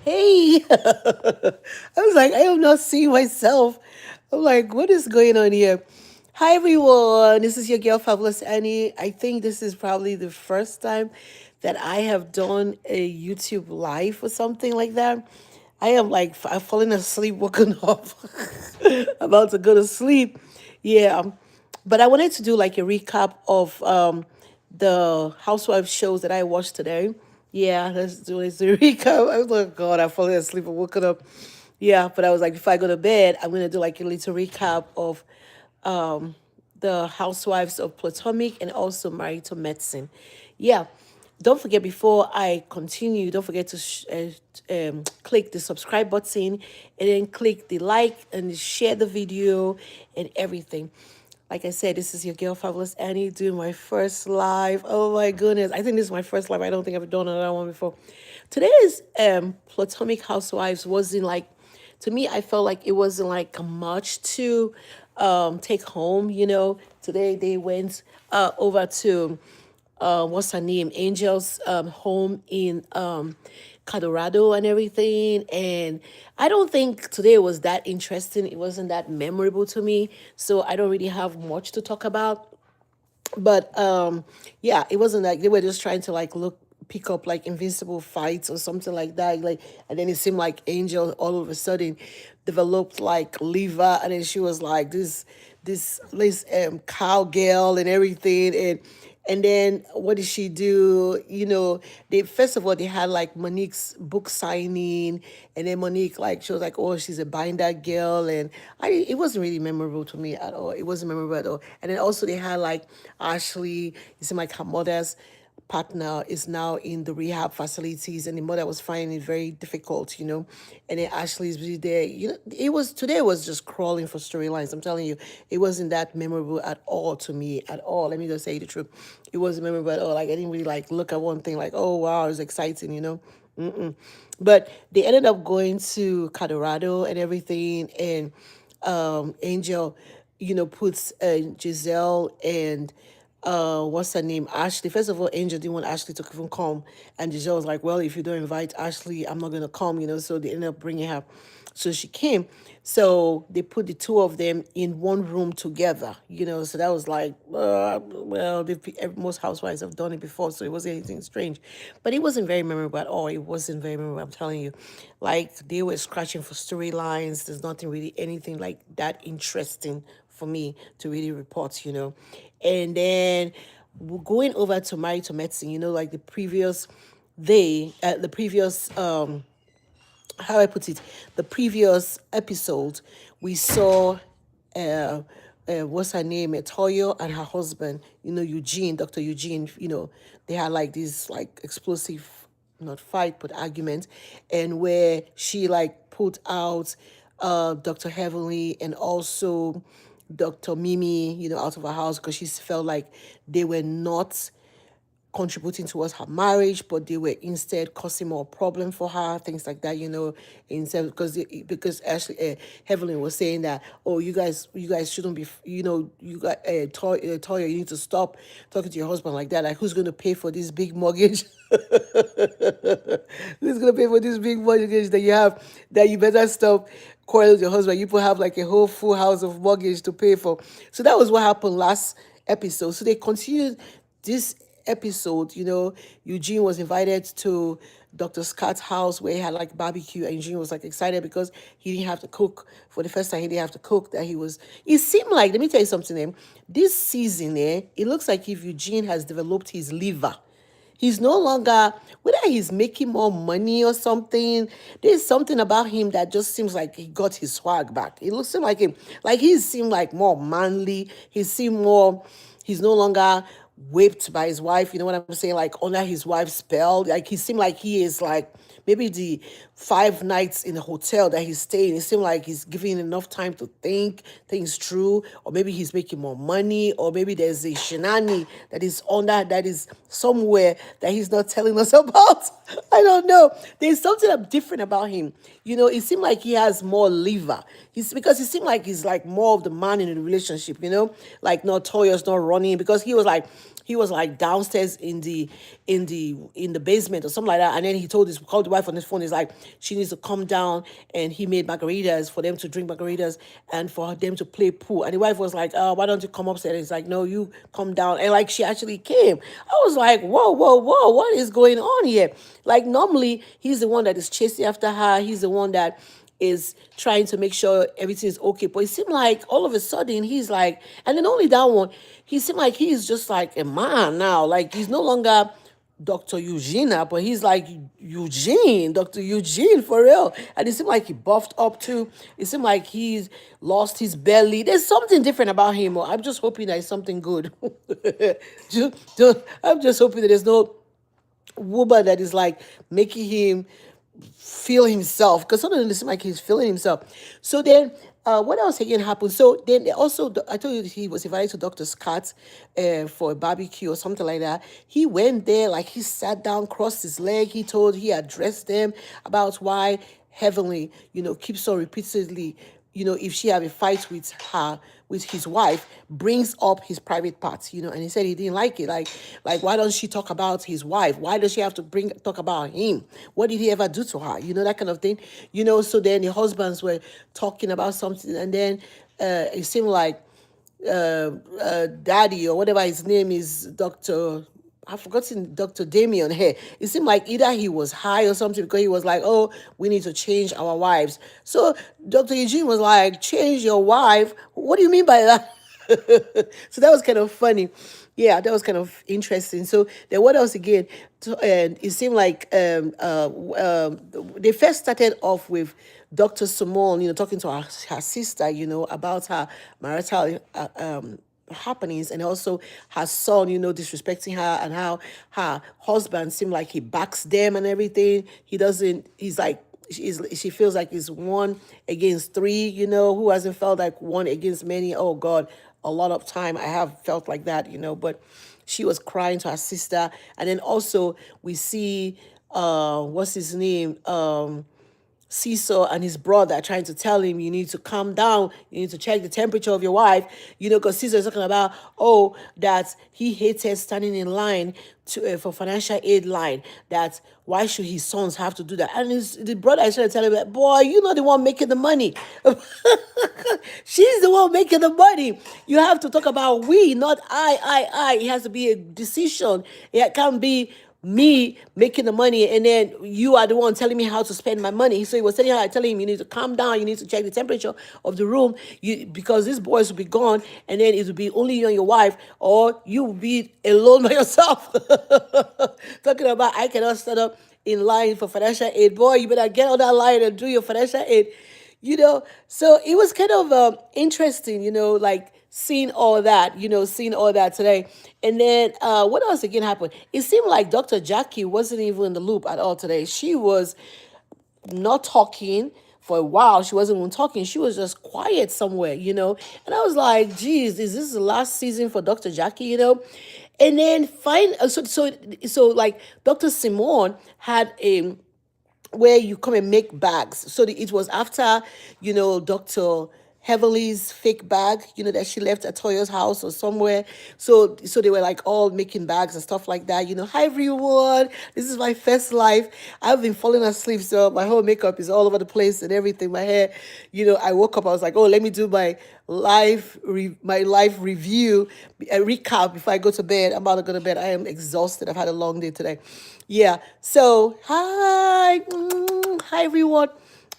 Hey, I was like, I am not seeing myself. I'm like, what is going on here? Hi, everyone. This is your girl, Fabulous Annie. I think this is probably the first time that I have done a YouTube live or something like that. I am like, I've fallen asleep, woken up, about to go to sleep. Yeah. But I wanted to do like a recap of the Housewives shows that I watched today. Yeah, let's do it. The recap. I was like, God, I fallen asleep and woken up. Yeah, but I was like, before I go to bed, I'm gonna do like a little recap of the Housewives of Potomac and also Married to Medicine. Yeah, don't forget before I continue, don't forget to click the subscribe button and then click the like and share the video and everything. Like I said, this is your girl Fabulous Annie doing my first live. Oh my goodness. I think this is my first live. I don't think I've done another one before. Today's Platonic Housewives wasn't like, to me, I felt like it wasn't like much to take home. Today they went over to what's her name, Angel's home in Colorado and everything. And I don't think today was that interesting. It wasn't that memorable to me. So I don't really have much to talk about. But yeah, it wasn't like they were just trying to like pick up like invincible fights or something like that. Like, and then it seemed like Angel all of a sudden developed like liver, and then she was like this cowgirl and everything. And then what did she do? They first of all they had like Monique's book signing, and then Monique like she was like, oh, she's a binder girl, and it wasn't really memorable to me at all. It wasn't memorable at all. And then also they had like Ashley. It seemed like her mother's partner is now in the rehab facilities, and the mother was finding it very difficult. And then Ashley's really there. It was just crawling for storylines. I'm telling you, it wasn't that memorable at all to me at all. Let me just say the truth. It wasn't memorable at all. Like, I didn't really like look at one thing like, oh wow, it was exciting. But they ended up going to Colorado and everything, and Angel, puts Giselle and what's her name, Ashley. First of all, Angel didn't want Ashley to even come, and Giselle was like, "Well, if you don't invite Ashley, I'm not gonna come." So they ended up bringing her, so she came. So they put the two of them in one room together. So that was like, well, most housewives have done it before, so it wasn't anything strange, but it wasn't very memorable at all. It wasn't very memorable. I'm telling you, like they were scratching for storylines. There's nothing really anything like that interesting for me to really report. And then we're going over to Married to Medicine, like the previous how I put it, the previous episode, we saw what's her name, Toyo and her husband, Eugene, Dr. Eugene, they had like this like explosive, not fight, but argument, and where she like put out Dr. Heavenly and also Dr. Mimi, out of her house because she felt like they were not contributing towards her marriage, but they were instead causing more problem for her, things like that. Instead because Ashley Heavenly was saying that, oh, you guys shouldn't be, you got Toya, you need to stop talking to your husband like that. Like, who's going to pay for this big mortgage? Who's going to pay for this big mortgage that you have? That you better stop quarreling with your husband. You have like a whole full house of mortgage to pay for. So that was what happened last episode. So they continued this episode. Eugene was invited to Dr. Scott's house where he had like barbecue, and Eugene was like excited because he didn't have to cook for the first time. He didn't have to cook. It seemed like, let me tell you something, this season, it looks like if Eugene has developed his liver. He's no longer, whether he's making more money or something, there's something about him that just seems like he got his swag back. It looks like him, like he seemed like more manly. He's no longer whipped by his wife. You know what I'm saying? Like under his wife's spell. Like he seemed like he is like maybe the 5 nights in the hotel that he's staying. It seemed like he's giving enough time to think things through, or maybe he's making more money, or maybe there's a shenani that is under that is somewhere that he's not telling us about. I don't know. There's something different about him. It seemed like he has more liver. Because he seemed like he's like more of the man in the relationship. Like not Toya's not running, because he was like he was like downstairs in the basement or something like that. And then he called the wife on his phone. He's like, she needs to come down, and he made margaritas for them to drink margaritas and for them to play pool. And the wife was like, why don't you come upstairs? He's like, no, you come down. And like she actually came. I was like, whoa, whoa, whoa, what is going on here? Like normally he's the one that is chasing after her. He's the one that is trying to make sure everything is okay. But it seemed like all of a sudden he's like, and then only that one, he seemed like he's just like a man now. Like he's no longer Dr. Eugenia, but he's like Eugene, Dr. Eugene for real. And it seemed like he buffed up too. It seemed like he's lost his belly. There's something different about him. I'm just hoping that it's something good. I'm just hoping that there's no woman that is like making him feel himself, because sometimes it seems like he's feeling himself. So then, what else again happened? So then also, I told you he was invited to Dr. Scott's for a barbecue or something like that. He went there, like he sat down, crossed his leg. He addressed them about why Heavenly, keeps on repeatedly, if she have a fight with his wife, brings up his private parts, and he said he didn't like it. Like why don't she talk about his wife? Why does she have to talk about him? What did he ever do to her? That kind of thing. So then the husbands were talking about something, and then it seemed like Daddy or whatever his name is, I've forgotten Dr. Damien here. It seemed like either he was high or something, because he was like, oh, we need to change our wives. So Dr. Eugene was like, change your wife? What do you mean by that? So that was kind of funny. Yeah, that was kind of interesting. So then what else again? And it seemed like they first started off with Dr. Simone, talking to her sister, about her marital happenings, and also her son, disrespecting her, and how her husband seemed like he backs them and everything. He's like, she feels like it's one against three, who hasn't felt like one against many? Oh God, a lot of time I have felt like that, but she was crying to her sister. And then also we see, what's his name? Cecil and his brother trying to tell him, you need to calm down, you need to check the temperature of your wife, because Cecil is talking about, that he hated standing in line for financial aid line, that why should his sons have to do that? And the brother is trying to tell him that, boy, you're not the one making the money. She's the one making the money. You have to talk about we, not I. It has to be a decision. It can't be me making the money and then you are the one telling me how to spend my money. So he was telling him, you need to calm down, you need to check the temperature of the room, because these boys will be gone, and then it will be only you and your wife, or you will be alone by yourself. Talking about, I cannot stand up in line for financial aid. Boy, you better get on that line and do your financial aid. So it was kind of interesting, like seeing all that today. And then what else again happened? It seemed like Dr. Jackie wasn't even in the loop at all today. She was not talking for a while. She wasn't even talking. She was just quiet somewhere, And I was like, geez, is this the last season for Dr. Jackie? And then so like Dr. Simone had a where you come and make bags. So it was after, Dr. Heavenly's fake bag, that she left at Toya's house or somewhere. So they were like all making bags and stuff like that. Hi everyone, this is my first live. I've been falling asleep, so my whole makeup is all over the place and everything. My hair, I woke up, I was like, oh, let me do my live review, a recap before I go to bed. I'm about to go to bed. I am exhausted. I've had a long day today. Yeah. So hi everyone.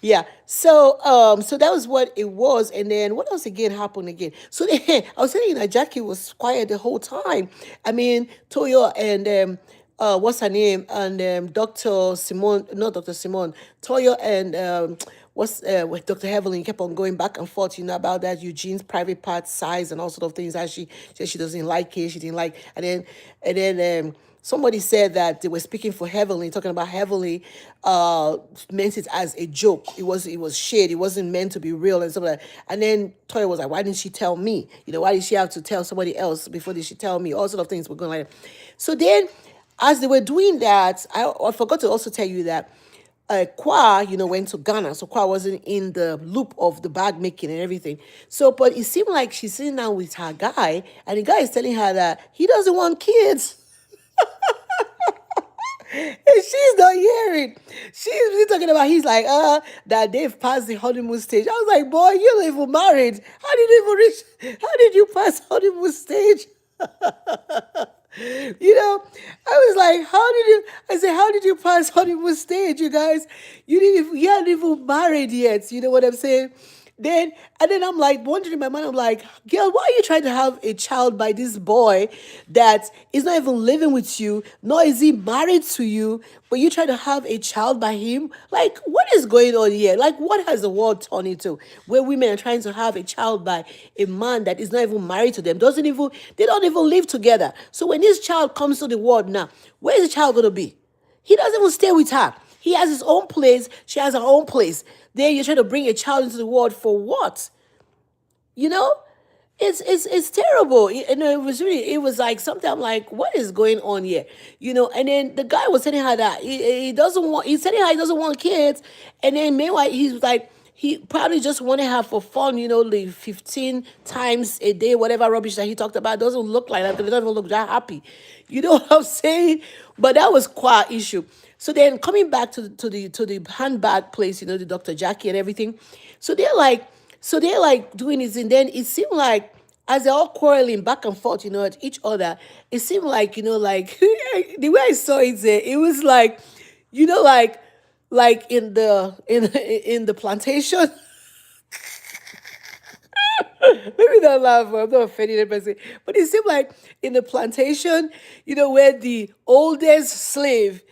Yeah. So that was what it was. And then what else again happened again? So then, I was telling you that Jackie was quiet the whole time. I mean, Toyo and what's her name? And Dr. Simone, not Dr. Simone, Toyo and with Dr. Heavenly kept on going back and forth, about that Eugene's private part size and all sort of things that she said she doesn't like it, she didn't like, and then somebody said that they were speaking for Heavenly, talking about Heavenly meant it as a joke. It was shade. It wasn't meant to be real and stuff like that. And then Toya was like, why didn't she tell me? Why did she have to tell somebody else before did she tell me? All sort of things were going like that. So then, as they were doing that, I forgot to also tell you that Kwa, went to Ghana, so Kwa wasn't in the loop of the bag making and everything. So, but it seemed like she's sitting down with her guy, and the guy is telling her that he doesn't want kids. And she's not hearing. She's really talking about, he's like, that they've passed the honeymoon stage. I was like, boy, you're not even married. How did you even how did you pass honeymoon stage? I was like, I said, how did you pass honeymoon stage, you guys? You hadn't even married yet. You know what I'm saying? And then I'm like wondering in my mind, I'm like, girl, why are you trying to have a child by this boy that is not even living with you, nor is he married to you, but you try to have a child by him? Like, what is going on here? Like, what has the world turned into? Where women are trying to have a child by a man that is not even married to them, they don't even live together. So when this child comes to the world now, where is the child gonna be? He doesn't even stay with her. He has his own place. She has her own place. Then you're trying to bring a child into the world for what? You know, it's terrible. It was like something. I'm like, what is going on here? And then the guy was telling her that he doesn't want. He's telling her he doesn't want kids, and then meanwhile he's like. He probably just wanted her for fun, like 15 times a day, whatever rubbish that he talked about. Doesn't look like that. They don't even look that happy. You know what I'm saying? But that was quite issue. So then coming back to the handbag place, the Dr. Jackie and everything. So they're like doing this, and then it seemed like as they're all quarreling back and forth, at each other, it seemed like, like the way I saw it there, it was like, like in the plantation. Maybe not laugh, I'm not offending anybody. But it seemed like in the plantation, where the oldest slave,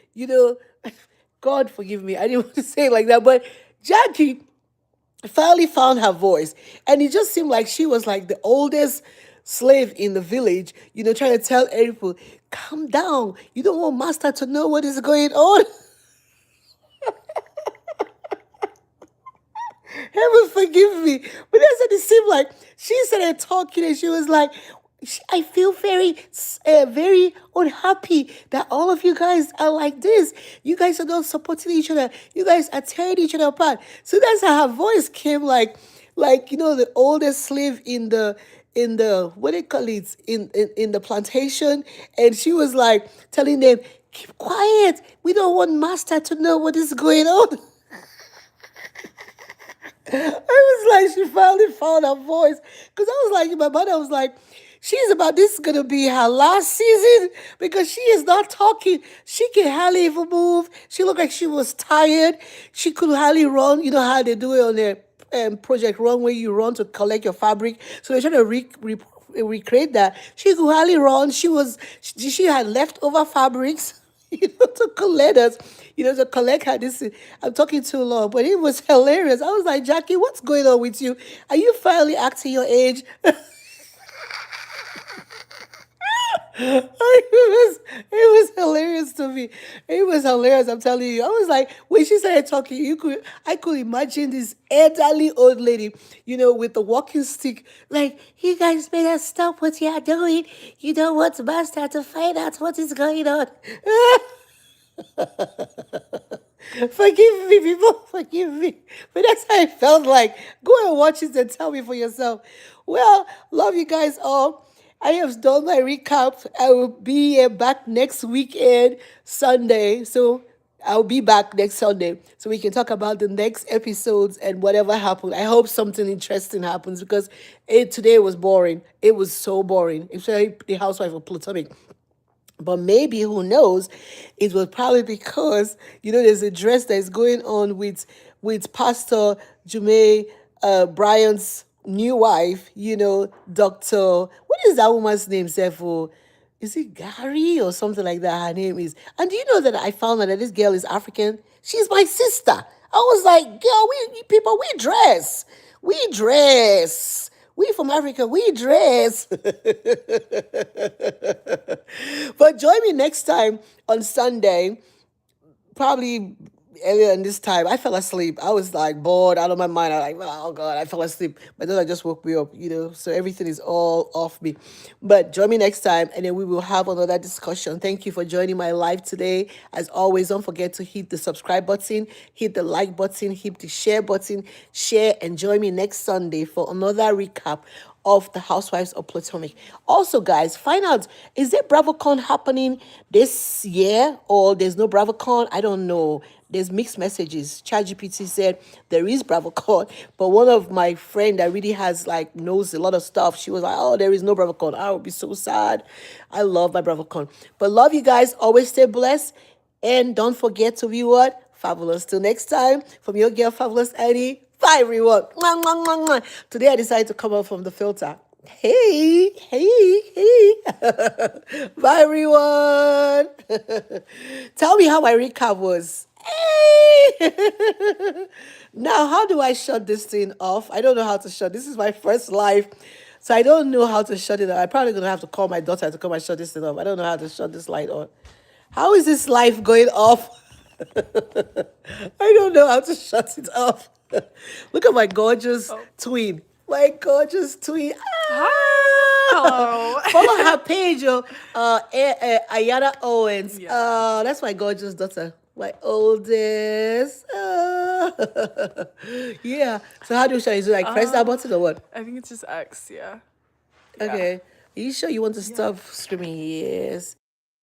God forgive me, I didn't want to say it like that, but Jackie finally found her voice. And it just seemed like she was like the oldest slave in the village, trying to tell people, calm down. You don't want master to know what is going on. Heaven forgive me. But that's what it seemed like. She started talking and she was like, I feel very unhappy that all of you guys are like this. You guys are not supporting each other. You guys are tearing each other apart. So that's how her voice came like the oldest slave in the what do you call it in the plantation, and she was like telling them, keep quiet. We don't want master to know what is going on. I was like, she finally found her voice. Because I was like, in my mind, I was like, this is going to be her last season because she is not talking. She can hardly even move. She looked like she was tired. She could hardly run. You know how they do it on their Project Run, where you run to collect your fabric. So they're trying to recreate that. She could hardly run. She had leftover fabrics. To collect us, to collect her. I'm talking too long, but it was hilarious. I was like, Jackie, what's going on with you? Are you finally acting your age? It was hilarious to me. It was hilarious. I'm telling you. I was like, when she started talking, I could imagine this elderly old lady, with the walking stick, like, you guys better stop what you are doing. You don't want master to find out what is going on. Forgive me, people, forgive me. But that's how it felt like. Go and watch it and tell me for yourself. Well, love you guys all. I have done my recap. I will be back next weekend, Sunday. So I'll be back next Sunday so we can talk about the next episodes and whatever happened. I hope something interesting happens because today was boring. It was so boring. Especially the housewife of Potomac. But maybe, who knows, it was probably because, there's a dress that is going on with Pastor Jume, Brian's new wife, Dr. What is that woman's name, Sefo? Is it Gary or something like that? Her name is. And do you know that I found out that this girl is African? She's my sister. I was like, girl, we dress. We dress. We from Africa, we dress. But join me next time on Sunday, probably earlier in this time, I fell asleep. I was like bored out of my mind. I was like, oh God, I fell asleep. My daughter just woke me up. So everything is all off me. But join me next time and then we will have another discussion. Thank you for joining my live today. As always, don't forget to hit the subscribe button, hit the like button, hit the share button, share, and join me next Sunday for another recap of the Housewives of Potomac. Also, guys, find out, is there BravoCon happening this year or there's no BravoCon? I don't know. There's mixed messages. ChatGPT said there is BravoCon, but one of my friend that really has like knows a lot of stuff, she was like, "Oh, there is no BravoCon. I would be so sad. I love my BravoCon, but love you guys. Always stay blessed, and don't forget to be what fabulous. Till next time, from your girl Fabulous Eddie. Bye, everyone. Mwah, mwah, mwah, mwah. Today I decided to come out from the filter. Hey, hey, hey. Bye, everyone. Tell me how my recap was. Hey. Now, how do I shut this thing off? I don't know how to shut. This is my first live. So I don't know how to shut it off. I'm probably going to have to call my daughter to come and shut this thing off. I don't know how to shut this light on. How is this life going off? I don't know how to shut it off. Look at my gorgeous Oh. twin. My gorgeous twin. Hi. Hello. Follow her page, Ayana Owens. Yeah. That's my gorgeous daughter. My oldest. Yeah. So how do you show? Is it like press that button or what? I think it's just X, yeah. Yeah. Okay. Are you sure you want to Yeah. stop screaming? Yes.